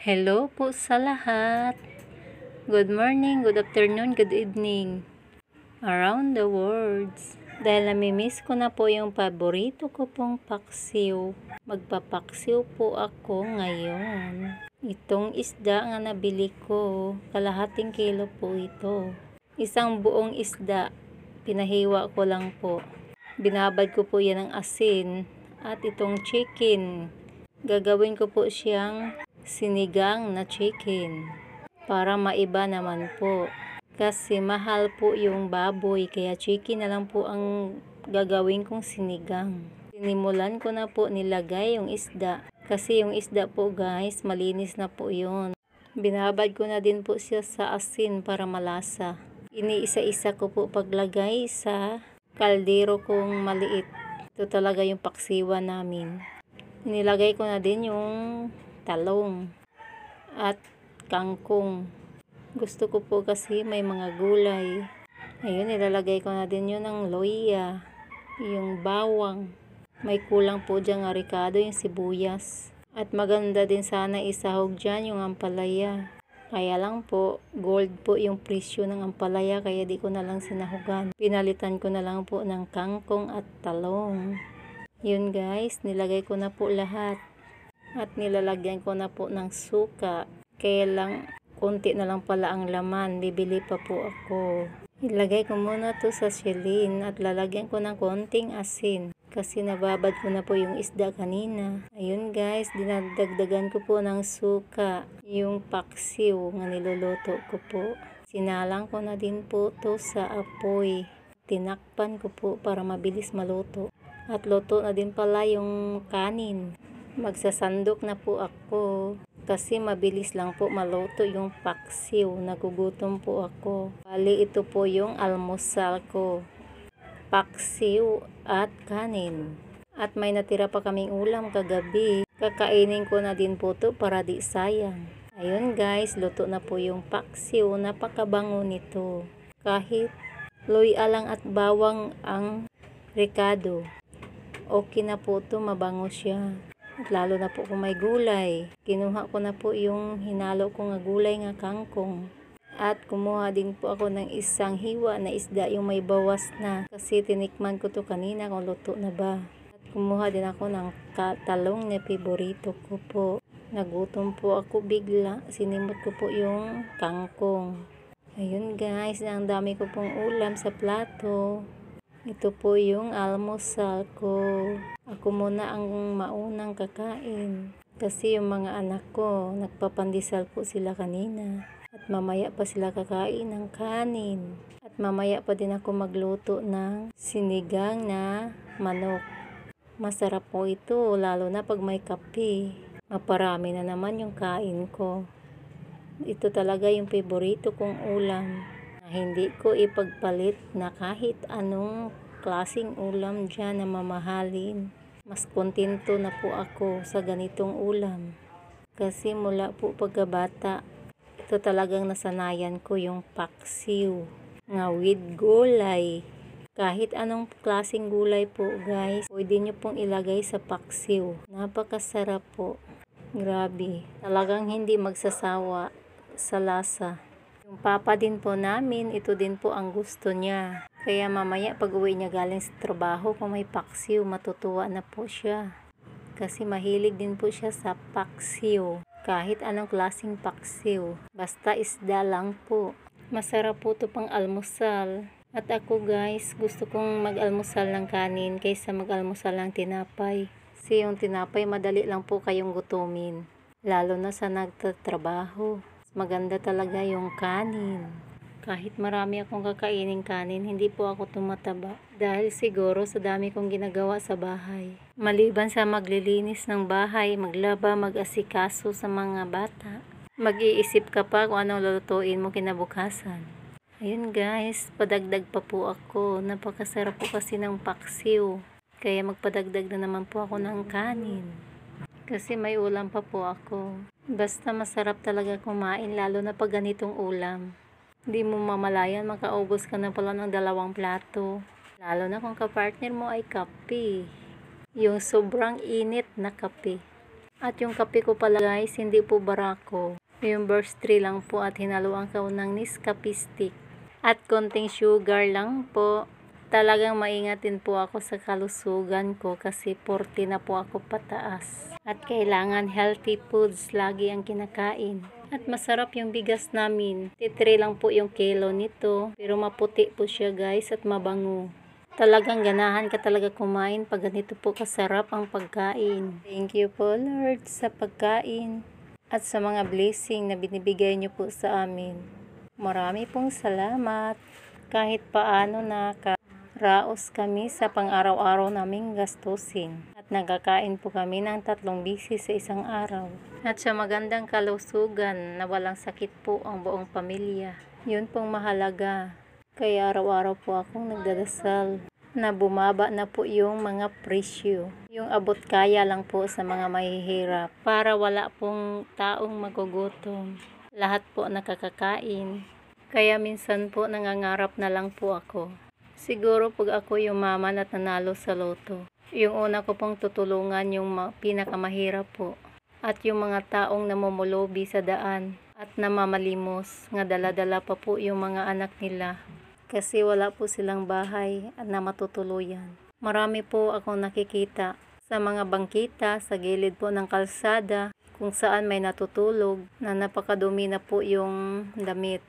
Hello po sa lahat. Good morning, good afternoon, good evening. Around the world. Dahil namimiss ko na po yung paborito ko pong paksiw. Magpapaksiw po ako ngayon. Itong isda nga nabili ko, kalahating kilo po ito. Isang buong isda, pinahiwa ko lang po. Binabad ko po yan ng asin. At itong chicken, gagawin ko po siyang sinigang na chicken para maiba naman po kasi mahal po yung baboy, kaya chicken na lang po ang gagawin kong sinigang. Sinimulan ko na po nilagay yung isda kasi yung isda po guys, malinis na po yun. Binabad ko na din po siya sa asin para malasa. Iniisa-isa ko po paglagay sa kaldero kong maliit. Ito talaga yung paksiwa namin. Nilagay ko na din yung talong at kangkong. Gusto ko po kasi may mga gulay. Ayun, nilalagay ko na din yun ng loya, yung bawang. May kulang po dyan ng ricado, yung sibuyas. At maganda din sana isahog dyan yung ampalaya. Kaya lang po, gold po yung presyo ng ampalaya, kaya di ko na lang sinahugan. Pinalitan ko na lang po ng kangkong at talong. Yun guys, nilagay ko na po lahat. At nilalagyan ko na po ng suka. Kaya lang, konti na lang pala ang laman. Bibili pa po ako. Ilagay ko muna to sa silin at lalagyan ko ng konting asin. Kasi nababad ko na po yung isda kanina. Ayun guys, dinadagdagan ko po ng suka. Yung paksiw nga niluluto ko po. Sinalang ko na din po to sa apoy. Tinakpan ko po para mabilis maluto. At luto na din pala yung kanin. Magsasandok na po ako kasi mabilis lang po maluto yung paksiw. Nagugutom po ako. Bali ito po yung almusal ko. Paksiw at kanin. At may natira pa kaming ulam kagabi. Kakainin ko na din po to para di sayang. Ayun guys, luto na po yung paksiw. Napakabango nito. Kahit loya lang at bawang ang ricado, okay na po to, mabango siya. At lalo na po kung may gulay. Kinuha ko na po yung hinalo ko nga gulay nga kangkong. At kumuha din po ako ng isang hiwa na isda yung may bawas na. Kasi tinikman ko to kanina kung luto na ba. At kumuha din ako ng talong na paborito ko po. Nagutom po ako bigla. Sinimot ko po yung kangkong. Ayun guys, ang dami ko pong ulam sa plato. Ito po yung almusal ko. Ako muna ang maunang kakain. Kasi yung mga anak ko, nagpapandesal po sila kanina. At mamaya pa sila kakain ng kanin. At mamaya pa din ako magluto ng sinigang na manok. Masarap po ito, lalo na pag may kape. Maparami na naman yung kain ko. Ito talaga yung paborito kong ulam. Hindi ko ipagpalit na kahit anong klaseng ulam dyan na mamahalin. Mas kontento na po ako sa ganitong ulam. Kasi mula po pagkabata, ito talagang nasanayan ko yung paksiw. Nga with gulay. Kahit anong klaseng gulay po guys, pwede nyo pong ilagay sa paksiw. Napakasarap po. Grabe. Talagang hindi magsasawa sa lasa. Yung papa din po namin, ito din po ang gusto niya. Kaya mamaya pag uwi niya galing sa trabaho, kung may paksiw, matutuwa na po siya. Kasi mahilig din po siya sa paksiw. Kahit anong klaseng paksiw. Basta isda lang po. Masarap po ito pang almusal. At ako guys, gusto kong mag-almusal ng kanin kaysa mag-almusal ng tinapay. Kasi yung tinapay, madali lang po kayong gutumin. Lalo na sa nagtatrabaho. Maganda talaga yung kanin. Kahit marami akong kakainin kanin, hindi po ako tumataba. Dahil siguro sa dami kong ginagawa sa bahay. Maliban sa maglilinis ng bahay, maglaba, mag-asikaso sa mga bata. Mag-iisip ka pa kung anong lulutuin mo kinabukasan. Ayun guys, padagdag pa po ako. Napakasarap po kasi ng paksiw. Kaya magpadagdag na naman po ako ng kanin. Kasi may ulam pa po ako. Basta masarap talaga kumain, lalo na pag ganitong ulam. Hindi mo mamalayan, makaubos ka na pala ng 2 plato. Lalo na kung kapartner mo ay kape. Yung sobrang init na kape. At yung kape ko pala guys, hindi po barako. Yung burst 3 lang po at hinaluan ko ng Nescafe stick. At konting sugar lang po. Talagang maingatin po ako sa kalusugan ko kasi 40 na po ako pataas. At kailangan healthy foods lagi ang kinakain. At masarap yung bigas namin. 3 lang po yung kilo nito. Pero maputi po siya guys at mabango. Talagang ganahan ka talaga kumain pag ganito po kasarap ang pagkain. Thank you po Lord sa pagkain at sa mga blessing na binibigay niyo po sa amin. Marami pong salamat. Kahit paano nakaraos kami sa pang-araw-araw naming gastusin. At nagkakain po kami ng 3 beses sa isang araw. At sa magandang kalusugan na walang sakit po ang buong pamilya. Yun pong mahalaga. Kaya araw-araw po akong nagdadasal na bumaba na po yung mga presyo. Yung abot kaya lang po sa mga mahihirap para wala pong taong magugutom. Lahat po nakakakain. Kaya minsan po nangangarap na lang po ako. Siguro pag ako yumaman at nanalo sa loto, yung una ko pong tutulungan yung pinakamahirap po. At yung mga taong namumulobi sa daan at namamalimos nga dala-dala pa po yung mga anak nila. Kasi wala po silang bahay at na matutuluyan. Marami po akong nakikita sa mga bangkita sa gilid po ng kalsada kung saan may natutulog na napakadumi na po yung damit.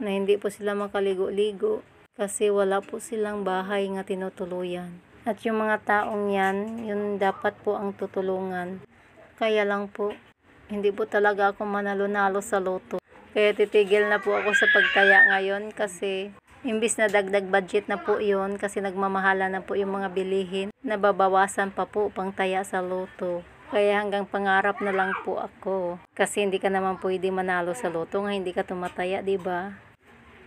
Na hindi po sila makaligo-ligo kasi wala po silang bahay nga tinutuluyan. At yung mga taong yan, yun dapat po ang tutulungan. Kaya lang po, hindi po talaga ako manalo-nalo sa loto. Kaya titigil na po ako sa pagtaya ngayon kasi imbis na dagdag budget na po yun kasi nagmamahala na po yung mga bilihin, nababawasan pa po pang taya sa loto. Kaya hanggang pangarap na lang po ako. Kasi hindi ka naman pwede manalo sa loto nga hindi ka tumataya, diba?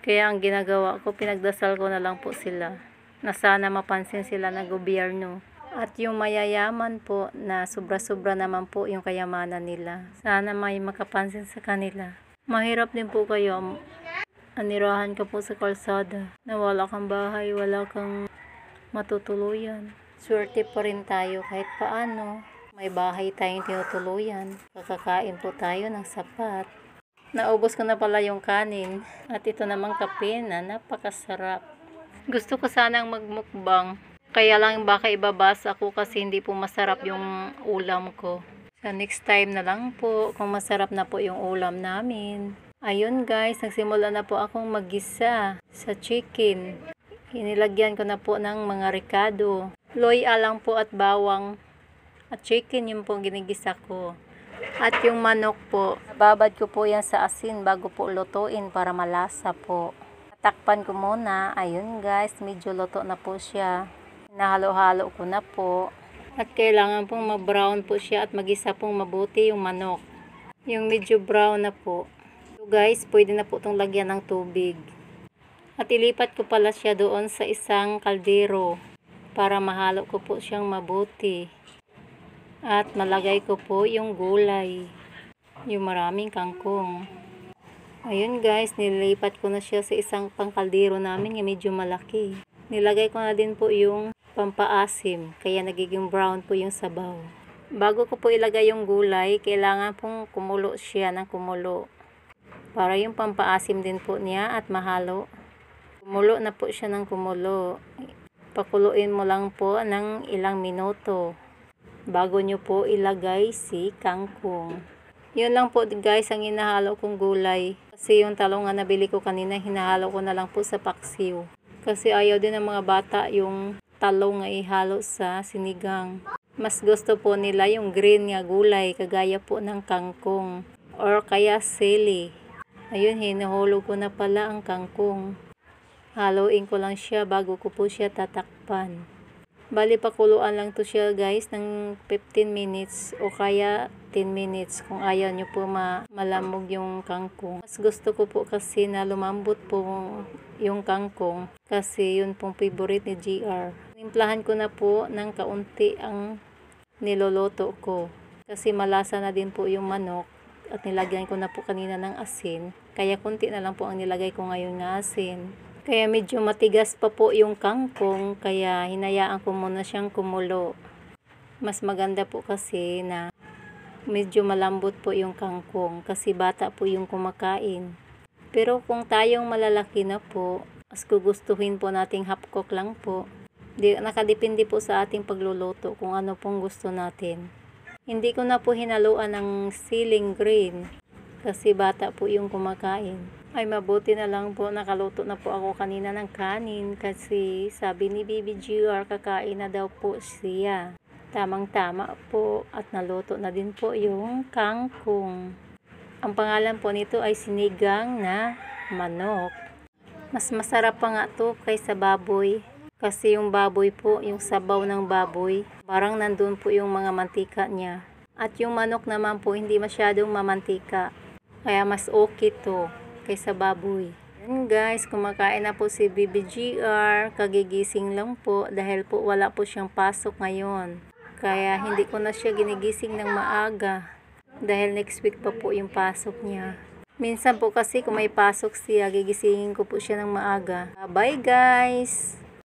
Kaya ang ginagawa ko, pinagdasal ko na lang po sila. Na sana mapansin sila ng gobyerno. At yung mayayaman po na sobra-sobra naman po yung kayamanan nila. Sana may makapansin sa kanila. Mahirap din po kayo. Anirahan ka po sa kalsada na wala kang bahay, wala kang matutuluyan. Swerte pa rin tayo kahit paano. May bahay tayong tinutuluyan. Kakakain po tayo ng sapat. Naubos ko na pala yung kanin. At ito namang kape na napakasarap. Gusto ko sanang magmukbang. Kaya lang baka ibabasa ko kasi hindi po masarap yung ulam ko. Sa next time na lang po kung masarap na po yung ulam namin. Ayun guys, nagsimula na po akong maggisa sa chicken. Inilagyan ko na po ng mga ricado. Loy alang po at bawang. At chicken yung po ginigisa ko. At yung manok po, babad ko po yan sa asin bago po lutuin para malasa po. Takpan ko muna. Ayun guys, medyo luto na po siya. Nahalo-halo ko na po. At kailangan pong ma-brown po siya at magisa pong mabuti yung manok. Yung medyo brown na po. So guys, pwede na po itong lagyan ng tubig. At ilipat ko pala siya doon sa isang kaldero para mahalo ko po siyang mabuti. At malagay ko po yung gulay. Yung maraming kangkong. Ayun guys, nilipat ko na siya sa isang pangkaldero namin yung medyo malaki. Nilagay ko na din po yung pampaasim, kaya nagiging brown po yung sabaw. Bago ko po ilagay yung gulay, kailangan pong kumulo siya ng kumulo. Para yung pampaasim din po niya at mahalo. Kumulo na po siya ng kumulo. Pakuluin mo lang po ng ilang minuto. Bago nyo po ilagay si kangkong. Yun lang po guys ang hinahalo kong gulay. Kasi yung talong nga nabili ko kanina, hinahalo ko na lang po sa paksiw. Kasi ayaw din ng mga bata yung talong nga ihalo sa sinigang. Mas gusto po nila yung green nga gulay kagaya po ng kangkong or kaya sili. Ayun, hinuhulog ko na pala ang kangkong. Haluin ko lang siya bago ko po siya tatakpan. Bali pakuluan lang to siya guys ng 15 minutes o kaya 10 minutes kung ayaw nyo po malamog yung kangkong. Mas gusto ko po kasi na lumambot po yung kangkong kasi yun pong favorite ni GR. Timplahan ko na po ng kaunti ang niloloto ko kasi malasa na din po yung manok at nilagyan ko na po kanina ng asin. Kaya kunti na lang po ang nilagay ko ngayon ng asin. Kaya medyo matigas pa po yung kangkong, kaya hinayaan ko muna siyang kumulo. Mas maganda po kasi na medyo malambot po yung kangkong kasi bata po yung kumakain. Pero kung tayong malalaki na po, mas gugustuhin po nating half cook lang po. Nakadepende po sa ating pagluluto kung ano pong gusto natin. Hindi ko na po hinaluan ng ceiling green kasi bata po yung kumakain. Ay mabuti na lang po nakaluto na po ako kanina ng kanin kasi sabi ni Baby GR kakain na daw po siya. Tamang-tama po at naluto na din po yung kangkong. Ang pangalan po nito ay sinigang na manok. Mas masarap pa nga to kaysa baboy. Kasi yung baboy po, yung sabaw ng baboy, parang nandun po yung mga mantika niya. At yung manok naman po, hindi masyadong mamantika. Kaya mas okay to kaysa baboy. Yan guys, kumakain na po si BBGR. Kagigising lang po dahil po wala po siyang pasok ngayon. Kaya hindi ko na siya ginigising ng maaga. Dahil next week pa po yung pasok niya. Minsan po kasi kung may pasok siya, gigisingin ko po siya ng maaga. Bye guys!